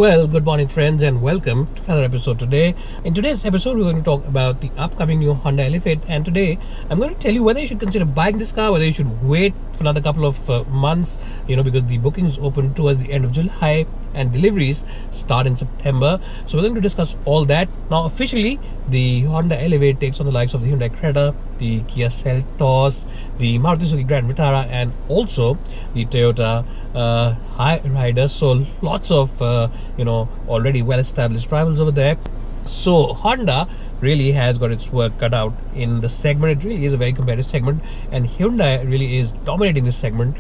Well, good morning, friends, and welcome to another episode today. In today's episode, we're going to talk about the upcoming new Honda Elevate, and today I'm going to tell you whether you should consider buying this car, whether you should wait for another couple of months, because the bookings open towards the end of July and deliveries start in September. So we're going to discuss all that. Now, officially, the Honda Elevate takes on the likes of the Hyundai Creta, the Kia Seltos, the Maruti Suzuki Grand Vitara, and also the Toyota Hyryder. So lots of already well-established rivals over there. So Honda really has got its work cut out in the segment. It really is a very competitive segment, and Hyundai really is dominating this segment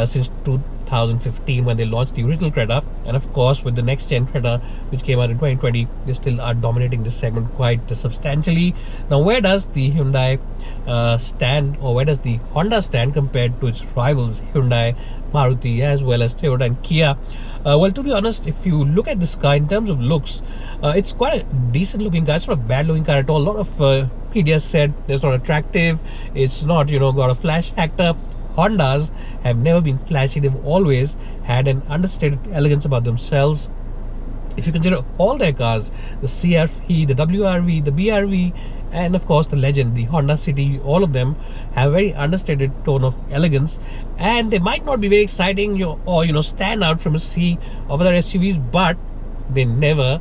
since 2015 when they launched the original Creta, and of course with the next gen Creta which came out in 2020, they still are dominating this segment quite substantially. Now, where does the Hyundai stand, or where does the Honda stand compared to its rivals Hyundai, Maruti, as well as Toyota and Kia? Well, to be honest, if you look at this car in terms of looks, it's quite a decent looking car. It's not a bad looking car at all. A lot of media said it's not attractive, it's not got a flash factor. Hondas have never been flashy. They've always had an understated elegance about themselves. If you consider all their cars, the CR-V, the WR-V, the BR-V, and of course the legend, the Honda City, all of them have a very understated tone of elegance, and they might not be very exciting or stand out from a sea of other SUVs, but they never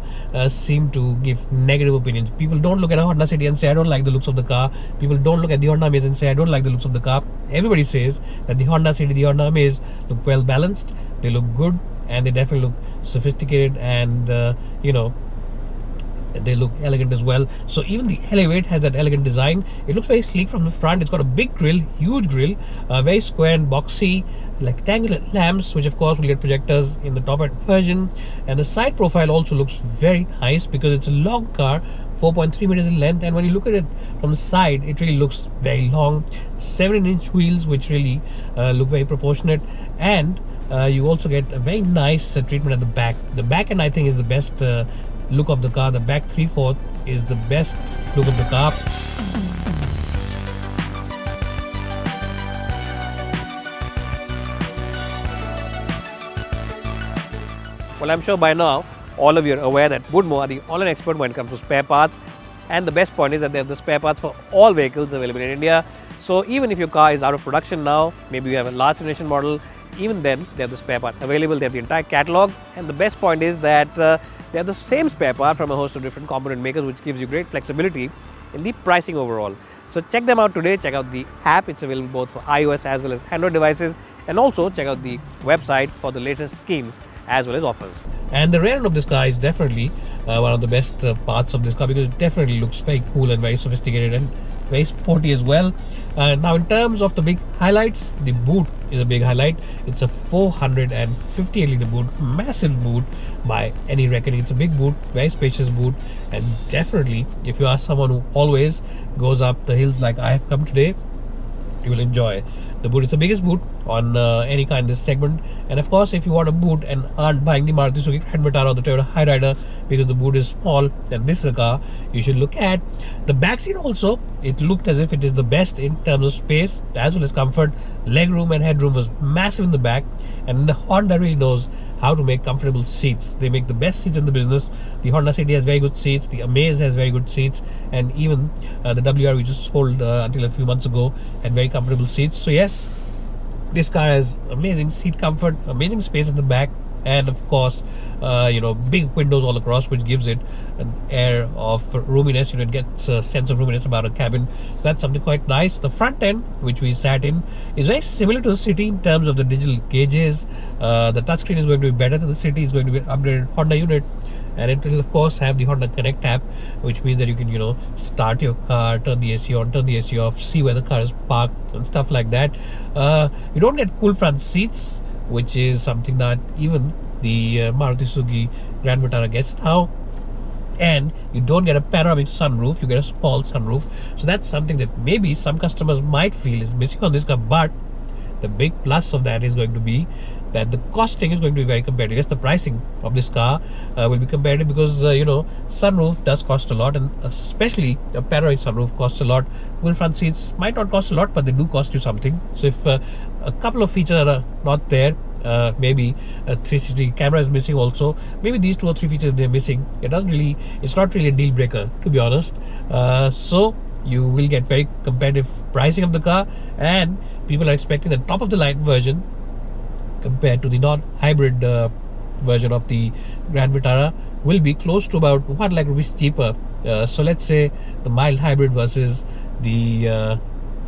seem to give negative opinions. People don't look at a Honda City and say I don't like the looks of the car. People don't look at the Honda Amaze and say I don't like the looks of the car. Everybody says that the Honda City, the Honda Amaze look well balanced, they look good, and they definitely look sophisticated, and they look elegant as well. So even the Elevate has that elegant design. It looks very sleek from the front. It's got a big grille, huge grille, very square and boxy, like rectangular lamps, which of course will get projectors in the top end version. And the side profile also looks very nice because it's a long car, 4.3 meters in length, and when you look at it from the side, it really looks very long. 17-inch wheels, which really look very proportionate, and you also get a very nice treatment at the back. The back end, I think, is the best look of the car. The back 3/4 is the best look of the car. Well, I'm sure by now all of you are aware that Woodmore are the online expert when it comes to spare parts, and the best point is that they have the spare parts for all vehicles available in India. So even if your car is out of production now, maybe you have a large generation model, even then they have the spare part available. They have the entire catalog, and the best point is that they have the same spare part from a host of different component makers, which gives you great flexibility in the pricing overall. So check them out today. Check out the app. It's available both for iOS as well as Android devices, and also check out the website for the latest schemes as well as offers. And the rear end of this car is definitely one of the best parts of this car, because it definitely looks very cool and very sophisticated and very sporty as well. Now, in terms of the big highlights, the boot is a big highlight. It's a 458 litre boot, massive boot by any reckoning. It's a big boot, very spacious boot, and definitely if you are someone who always goes up the hills like I have come today, you will enjoy the boot. It's the biggest boot on any kind of this segment, and of course if you want a boot and aren't buying the Maruti Suzuki Grand Vitara or the Toyota Hyryder because the boot is small, then this is a car you should look at. The back seat also, it looked as if it is the best in terms of space as well as comfort. Leg room and headroom was massive in the back, and the Honda really knows how to make comfortable seats. They make the best seats in the business. The Honda City has very good seats, the Amaze has very good seats, and even the WR, which was sold until a few months ago, had very comfortable seats. So yes, this car has amazing seat comfort, amazing space in the back, and of course big windows all across, which gives it an air of roominess. It gets a sense of roominess about a cabin. So that's something quite nice. The front end, which we sat in, is very similar to the City in terms of the digital gauges. The touchscreen is going to be better than the City. It's going to be an upgraded Honda unit, and it will of course have the Honda Connect app, which means that you can start your car, turn the AC on, turn the AC off, see where the car is parked and stuff like that. You don't get cool front seats, which is something that even the Maruti Suzuki Grand Vitara gets now, and you don't get a panoramic sunroof, you get a small sunroof. So that's something that maybe some customers might feel is missing on this car, but the big plus of that is going to be that the costing is going to be very competitive. Yes, the pricing of this car will be competitive because sunroof does cost a lot, and especially a panoramic sunroof costs a lot. Full front seats might not cost a lot, but they do cost you something. So if a couple of features are not there, maybe a 360 camera is missing also. Maybe these 2 or 3 features they're missing. It's not really a deal breaker, to be honest. So you will get very competitive pricing of the car, and people are expecting the top of the line version compared to the non-hybrid version of the Grand Vitara will be close to about 1 lakh rupees cheaper. So let's say the mild hybrid versus the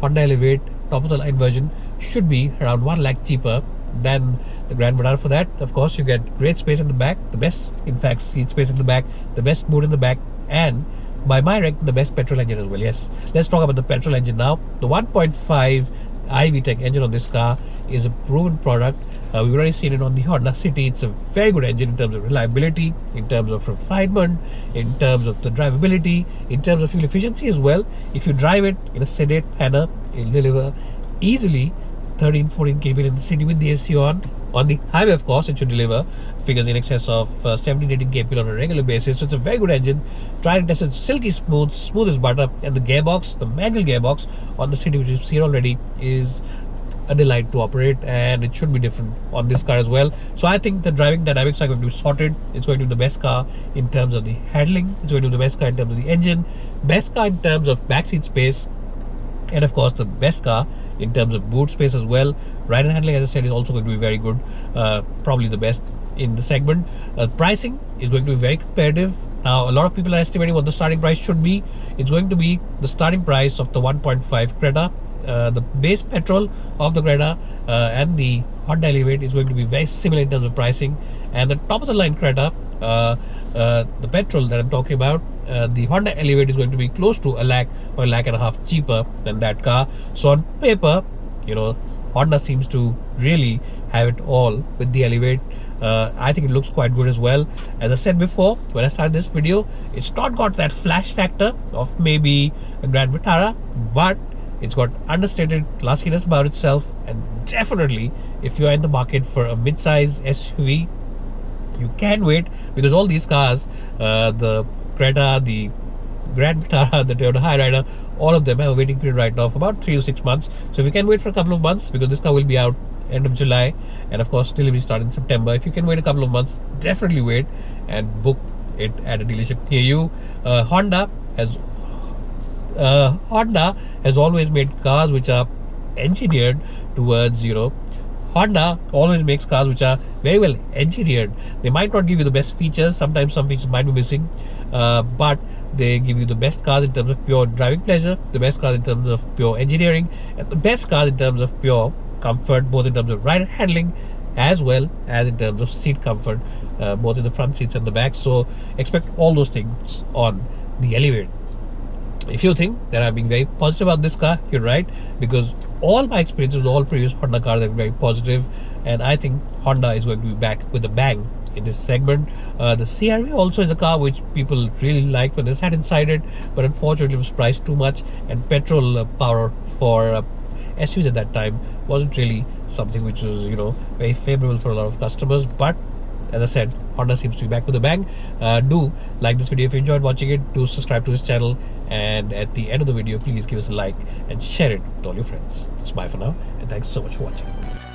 Honda Elevate top of the line version should be around 1 lakh cheaper than the Grand Vitara. For that, of course, you get great space in the back, the best, in fact, seat space in the back, the best boot in the back, and by my rank, the best petrol engine as well. Yes, let's talk about the petrol engine now. The 1.5 iVTEC engine on this car is a proven product. We've already seen it on the Honda City. It's a very good engine in terms of reliability, in terms of refinement, in terms of the drivability, in terms of fuel efficiency as well. If you drive it in a sedate manner, it'll deliver easily 13-14 km in the city with the AC on. On the highway, of course, it should deliver figures in excess of 17-18 km on a regular basis. So it's a very good engine. Tried and tested, silky smooth, smooth as butter. And the gearbox, the manual gearbox on the City, which you've seen already, is a delight to operate, and it should be different on this car as well. So I think the driving dynamics are going to be sorted. It's going to be the best car in terms of the handling. It's going to be the best car in terms of the engine, best car in terms of backseat space, and of course the best car in terms of boot space as well. Ride and handling, as I said, is also going to be very good, probably the best in the segment. Pricing is going to be very competitive. Now, a lot of people are estimating what the starting price should be. It's going to be the starting price of the 1.5 Creta, the base petrol of the Creta, and the Honda Elevate is going to be very similar in terms of pricing. And the top of the line Creta, the petrol that I'm talking about, the Honda Elevate is going to be close to 1 lakh or 1.5 lakh cheaper than that car. So on paper, you know, Honda seems to really have it all with the Elevate. I think it looks quite good as well. As I said before, when I started this video, it's not got that flash factor of maybe a Grand Vitara, but it's got understated classiness about itself. And definitely, if you are in the market for a mid-size SUV, you can wait, because all these cars, the Creta, the Grand Vitara, the Toyota Hyryder, all of them have a waiting period right now for about 3 to 6 months. So if you can wait for a couple of months, because this car will be out end of July, and of course delivery start in September. If you can wait a couple of months, definitely wait and book it at a dealership near you. Honda has always made cars which are engineered towards, you know, Honda always makes cars which are very well engineered. They might not give you the best features, sometimes some features might be missing, but they give you the best cars in terms of pure driving pleasure, the best cars in terms of pure engineering, and the best cars in terms of pure comfort, both in terms of ride and handling as well as in terms of seat comfort, both in the front seats and the back. So expect all those things on the Elevate. If you think that I'm being very positive about this car, you're right, because all my experiences with all previous Honda cars have been very positive, and I think Honda is going to be back with a bang in this segment. The CR-V also is a car which people really like when they sat inside it, but unfortunately it was priced too much, and petrol power for SUVs at that time wasn't really something which was, you know, very favorable for a lot of customers. But as I said, Honda seems to be back with a bang. Do like this video if you enjoyed watching it. Do subscribe to this channel, and at the end of the video, please give us a like and share it with all your friends. It's bye for now, and thanks so much for watching.